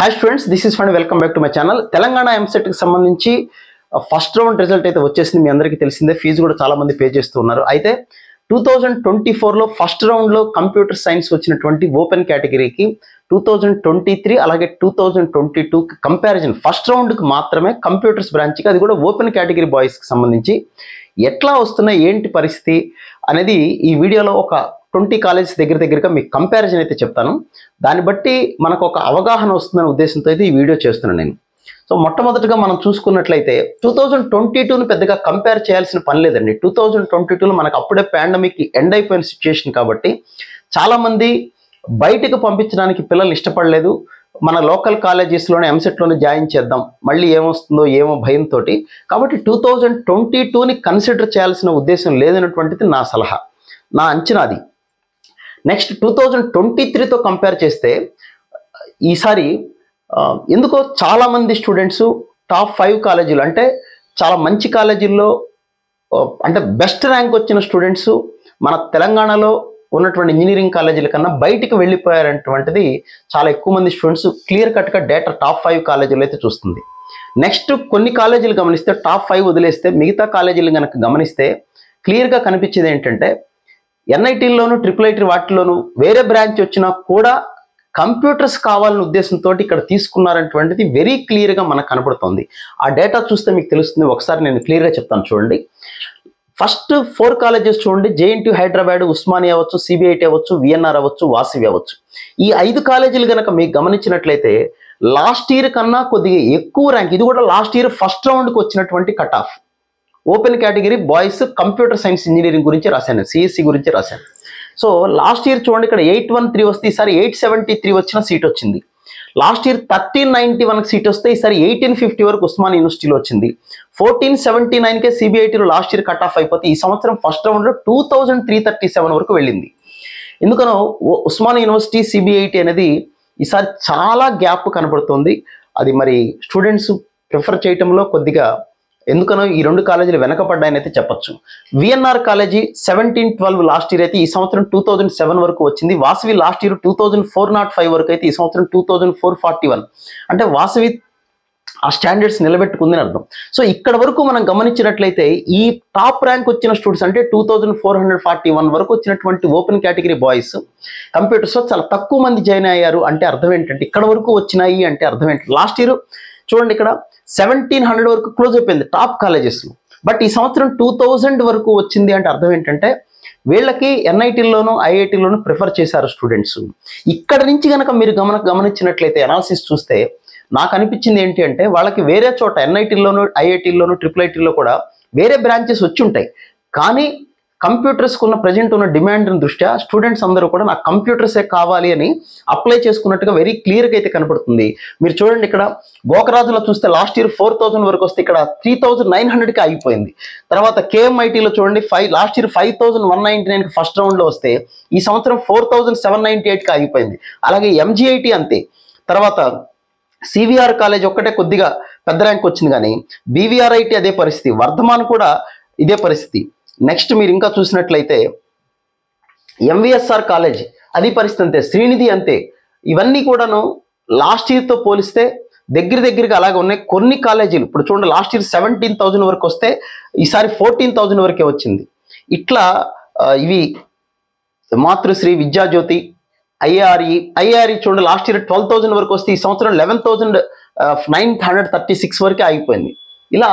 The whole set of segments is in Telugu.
Hi students, this is fund welcome back to my channel. Telangana EAMCET కి సంబంధించి ఫస్ట్ రౌండ్ రిజల్ట్ అయితే వచ్చేసింది. మీ అందరికీ తెలిసిందే. ఫీజు కూడా చాలా మంది పే చేస్తున్నారు. అయితే 2024లో ఫస్ట్ రౌండ్లో కంప్యూటర్ సైన్స్ వచ్చినటువంటి ఓపెన్ కేటగిరీకి 2023 అలాగే 2022 కంపారిజన్ ఫస్ట్ రౌండ్కి మాత్రమే కంప్యూటర్స్ బ్రాంచ్కి, అది కూడా ఓపెన్ కేటగిరీ బాయ్స్కి సంబంధించి ఎట్లా వస్తున్నాయి, ఏంటి పరిస్థితి అనేది ఈ వీడియోలో ఒక 20 కాలేజెస్ దగ్గరగా మీకు కంపారిజన్ అయితే చెప్తాను. దాన్ని బట్టి మనకు ఒక అవగాహన వస్తుందనే ఉద్దేశంతో అయితే ఈ వీడియో చేస్తున్నాను నేను. సో మొట్టమొదటిగా మనం చూసుకున్నట్లయితే 2022ని పెద్దగా కంపేర్ చేయాల్సిన పని లేదండి. 2022లో మనకు అప్పుడే పాండమిక్ ఎండ్ అయిపోయిన సిచ్యుయేషన్ కాబట్టి చాలామంది బయటకు పంపించడానికి పిల్లలు ఇష్టపడలేదు. మన లోకల్ కాలేజెస్లోనే ఎంసెట్లోనే జాయిన్ చేద్దాం, మళ్ళీ ఏమొస్తుందో ఏమో భయంతో. కాబట్టి 2022ని కన్సిడర్ చేయాల్సిన ఉద్దేశం లేదన్నటువంటిది నా సలహా, నా అంచనాది. నెక్స్ట్ 2023తో కంపేర్ చేస్తే ఈసారి ఎందుకో చాలామంది స్టూడెంట్స్ టాప్ 5 కాలేజీలు అంటే చాలా మంచి కాలేజీల్లో అంటే బెస్ట్ ర్యాంక్ వచ్చిన స్టూడెంట్స్ మన తెలంగాణలో ఉన్నటువంటి ఇంజనీరింగ్ కాలేజీల కన్నా బయటికి వెళ్ళిపోయారనేటువంటిది చాలా ఎక్కువ మంది స్టూడెంట్స్ క్లియర్ కట్గా డేటా టాప్ 5 కాలేజీలు అయితే చూస్తుంది. నెక్స్ట్ కొన్ని కాలేజీలు గమనిస్తే టాప్ 5 వదిలేస్తే మిగతా కాలేజీలు కనుక గమనిస్తే క్లియర్గా కనిపించేది ఏంటంటే ఎన్ఐటీల్లోను ట్రిపుల్ ఐటీ వాటిలోను వేరే బ్రాంచ్ వచ్చినా కూడా కంప్యూటర్స్ కావాలనే ఉద్దేశంతో ఇక్కడ తీసుకున్నారనేటువంటిది వెరీ క్లియర్గా మనకు కనపడుతుంది. ఆ డేటా చూస్తే మీకు తెలుస్తుంది. ఒకసారి నేను క్లియర్గా చెప్తాను చూడండి. ఫస్ట్ 4 కాలేజెస్ చూడండి. జేఎన్టీయూ హైదరాబాద్, ఉస్మానియా అవ్వచ్చు, సిబిఐటి అవ్వచ్చు, విఎన్ఆర్ అవ్వచ్చు, వాసవి అవ్వచ్చు. ఈ 5 కాలేజీలు కనుక మీకు గమనించినట్లయితే లాస్ట్ ఇయర్ కన్నా కొద్దిగా ఎక్కువ ర్యాంక్. ఇది కూడా లాస్ట్ ఇయర్ ఫస్ట్ రౌండ్కి వచ్చినటువంటి cut off. Open category boys computer science engineering గురించి రాశాను, సిఎస్సి గురించి రాశాను. సో లాస్ట్ ఇయర్ చూడండి, ఇక్కడ 813 వస్తే ఈసారి 873 వచ్చిన సీట్ వచ్చింది. లాస్ట్ ఇయర్ 1391 సీట్ వస్తే ఈసారి 1850 వరకు ఉస్మాన్ యూనివర్సిటీలో వచ్చింది. 1479కే సిబిఐటీలో లాస్ట్ ఇయర్ కట్ ఆఫ్ అయిపోతే ఈ సంవత్సరం ఫస్ట్ రౌండ్లో 2337 వరకు వెళ్ళింది. ఎందుకనో ఉస్మాన్ యూనివర్సిటీ సిబిఐటి అనేది ఈసారి చాలా గ్యాప్ కనబడుతుంది. అది మరి స్టూడెంట్స్ ప్రిఫర్ చేయటంలో కొద్దిగా ఎందుకనో ఈ 2 కాలేజీలు వెనకపడ్డాయని అయితే చెప్పొచ్చు. విఎన్ఆర్ కాలేజీ 1712 లాస్ట్ ఇయర్ అయితే ఈ సంవత్సరం 2007 వరకు వచ్చింది. వాసవి లాస్ట్ ఇయర్ 2405 వరకు అయితే ఈ సంవత్సరం 2441. అంటే వాసవి ఆ స్టాండర్డ్స్ నిలబెట్టుకుందని అర్థం. సో ఇక్కడ వరకు మనం గమనించినట్లయితే ఈ టాప్ ర్యాంక్ వచ్చిన స్టూడెంట్స్ అంటే 2441 వరకు వచ్చినటువంటి ఓపెన్ కేటగిరీ బాయ్స్ కంప్యూటర్స్లో చాలా తక్కువ మంది జాయిన్ అయ్యారు. అంటే అర్థం ఏంటంటే ఇక్కడ వరకు వచ్చినాయి అంటే అర్థం ఏంటి, లాస్ట్ ఇయర్ చూడండి ఇక్కడ 1700 వరకు క్లోజ్ అయిపోయింది టాప్ కాలేజెస్లో. బట్ ఈ సంవత్సరం 2000 వరకు వచ్చింది అంటే అర్థం ఏంటంటే వీళ్ళకి ఎన్ఐటీల్లోనూ ఐఐటీలోనూ ప్రిఫర్ చేశారు స్టూడెంట్స్. ఇక్కడ నుంచి కనుక మీరు గమనించినట్లయితే అనాలిసిస్ చూస్తే నాకు అనిపించింది ఏంటి అంటే వాళ్ళకి వేరే చోట ఎన్ఐటీల్లోనూ ఐఐటీల్లోనూ ట్రిపుల్ ఐటీల్లో కూడా వేరే బ్రాంచెస్ వచ్చి ఉంటాయి. కానీ కంప్యూటర్స్కి ఉన్న ప్రజెంట్ ఉన్న డిమాండ్ దృష్ట్యా స్టూడెంట్స్ అందరూ కూడా నాకు కంప్యూటర్సే కావాలి అని అప్లై చేసుకున్నట్టుగా వెరీ క్లియర్గా అయితే కనపడుతుంది. మీరు చూడండి, ఇక్కడ గోకరాజులో చూస్తే లాస్ట్ ఇయర్ 4000 వరకు వస్తే ఇక్కడ 3900కి ఆగిపోయింది. తర్వాత కేఎంఐటీలో చూడండి లాస్ట్ ఇయర్ 5199కి ఫస్ట్ రౌండ్లో వస్తే ఈ సంవత్సరం 4798కి ఆగిపోయింది. అలాగే ఎంజిఐటి అంతే. తర్వాత సివిఆర్ కాలేజ్ ఒక్కటే కొద్దిగా పెద్ద ర్యాంక్ వచ్చింది, కానీ బీవీఆర్ఐటి అదే పరిస్థితి, వర్ధమాన్ కూడా ఇదే పరిస్థితి. నెక్స్ట్ మీరు ఇంకా చూసినట్లయితే ఎంవిఎస్ఆర్ కాలేజ్ అది పరిస్థితి అంతే, శ్రీనిధి అంతే. ఇవన్నీ కూడాను లాస్ట్ ఇయర్తో పోలిస్తే దగ్గరగా అలాగే ఉన్నాయి. కొన్ని కాలేజీలు ఇప్పుడు చూడండి లాస్ట్ ఇయర్ 17,000 వరకు వస్తే ఈసారి 14,000 వరకే వచ్చింది. ఇట్లా ఇవి మాతృశ్రీ, విద్యాజ్యోతి, ఐఆర్ఈ చూడండి లాస్ట్ ఇయర్ 12,000 వరకు వస్తే ఈ సంవత్సరం 11,936 వరకే ఆగిపోయింది. ఇలా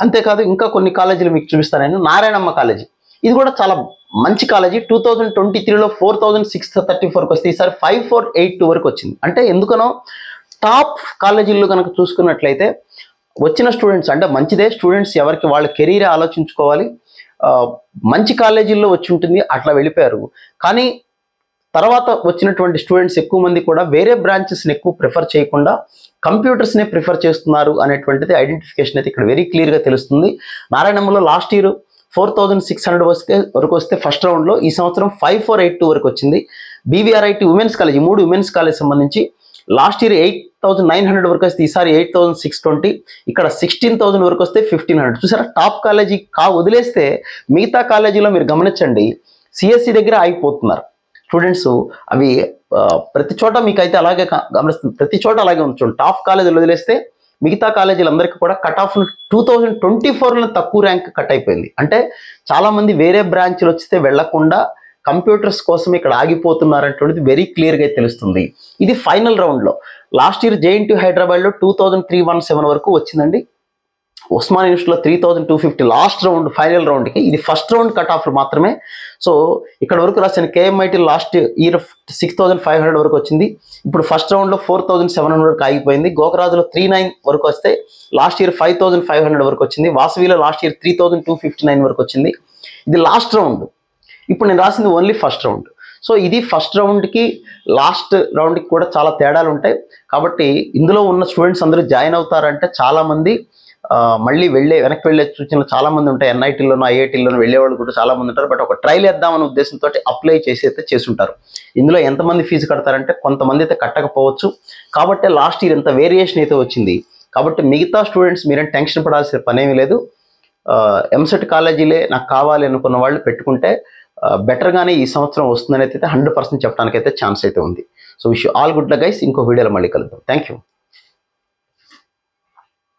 అంతేకాదు ఇంకా కొన్ని కాలేజీలు మీకు చూపిస్తాను నేను. నారాయణమ్మ కాలేజీ ఇది కూడా చాలా మంచి కాలేజీ. 2023లో 4,634 వస్తే ఈసారి 5,482 వరకు వచ్చింది. అంటే ఎందుకనో టాప్ కాలేజీల్లో కనుక చూసుకున్నట్లయితే వచ్చిన స్టూడెంట్స్ అంటే మంచిదే. స్టూడెంట్స్ ఎవరికి వాళ్ళ కెరీరే ఆలోచించుకోవాలి. మంచి కాలేజీల్లో వచ్చి ఉంటుంది, అట్లా వెళ్ళిపోయారు. కానీ తర్వాత వచ్చినటువంటి స్టూడెంట్స్ ఎక్కువ మంది కూడా వేరే బ్రాంచెస్ని ఎక్కువ ప్రిఫర్ చేయకుండా కంప్యూటర్స్నే ప్రిఫర్ చేస్తున్నారు అనేటువంటిది ఐడెంటిఫికేషన్ అయితే ఇక్కడ వెరీ క్లియర్గా తెలుస్తుంది. నారాయణమ్మలో లాస్ట్ ఇయర్ 4600 వరకు వస్తే ఫస్ట్ రౌండ్లో ఈ సంవత్సరం 5482 వరకు వచ్చింది. BVRIT women's college, 3 women's college సంబంధించి లాస్ట్ ఇయర్ 8900 వరకు వస్తే ఈసారి 8620, ఇక్కడ 16,000 వరకు వస్తే 1500. చూసారా, టాప్ కాలేజీ వదిలేస్తే మిగతా కాలేజీలో మీరు గమనించండి సిఎస్సి దగ్గర ఆగిపోతున్నారు. స్టూడెంట్స్ అవి ప్రతి చోట మీకైతే అలాగే గమనిస్తుంది, ప్రతి చోట అలాగే ఉంచండి. టాప్ కాలేజీలు వదిలేస్తే మిగతా కాలేజీలందరికీ కూడా కట్ ఆఫ్ 2024లో తక్కువ ర్యాంక్ కట్ అయిపోయింది. అంటే చాలామంది వేరే బ్రాంచ్లు వస్తే వెళ్లకుండా కంప్యూటర్స్ కోసం ఇక్కడ ఆగిపోతున్నారనేటువంటిది వెరీ క్లియర్గా తెలుస్తుంది. ఇది ఫైనల్ రౌండ్లో. లాస్ట్ ఇయర్ JNTU హైదరాబాద్లో 2317 వరకు వచ్చిందండి. ఉస్మాన్ యూనివర్సిటీలో 3250 లాస్ట్ రౌండ్, ఫైనల్ రౌండ్కి. ఇది ఫస్ట్ రౌండ్ కట్ ఆఫ్లు మాత్రమే. సో ఇక్కడ వరకు రాసిన KMIT లాస్ట్ ఇయర్ 6500 వరకు వచ్చింది. ఇప్పుడు ఫస్ట్ రౌండ్లో 4700 వరకు ఆగిపోయింది. గోకరాజులో 39 వరకు వస్తే లాస్ట్ ఇయర్ 5500 వరకు వచ్చింది. వాసవిలో లాస్ట్ ఇయర్ 3259 వరకు వచ్చింది. ఇది లాస్ట్ రౌండ్. ఇప్పుడు నేను రాసింది ఓన్లీ ఫస్ట్ రౌండ్. సో ఇది ఫస్ట్ రౌండ్కి లాస్ట్ రౌండ్కి కూడా చాలా తేడాలు ఉంటాయి. కాబట్టి ఇందులో ఉన్న స్టూడెంట్స్ అందరూ జాయిన్ అవుతారంటే చాలామంది మళ్ళీ వెనక్కి వెళ్ళే సూచనలు చాలామంది ఉంటాయి. NITలోనో IITలోనో వెళ్ళేవాళ్ళు కూడా చాలామంది ఉంటారు. బట్ ఒక ట్రైల్ వేద్దామనే ఉద్దేశంతో అప్లై చేసి అయితే చేసుంటారు. ఇందులో ఎంతమంది ఫీజు కడతారంటే కొంతమంది అయితే కట్టకపోవచ్చు. కాబట్టి లాస్ట్ ఇయర్ ఎంత వేరియేషన్ అయితే వచ్చింది. కాబట్టి మిగతా స్టూడెంట్స్ మీరేం టెన్షన్ పడాల్సిన పనేమీ లేదు. MCET కాలేజీలే నాకు కావాలి అనుకున్న వాళ్ళు పెట్టుకుంటే బెటర్గానే ఈ సంవత్సరం వస్తుందని అయితే 100% చెప్పడానికైతే ఛాన్స్ అయితే ఉంది. So wish all good luck guys. ఇంకో వీడియోలో మళ్ళీ కలుద్దాం. Thank you.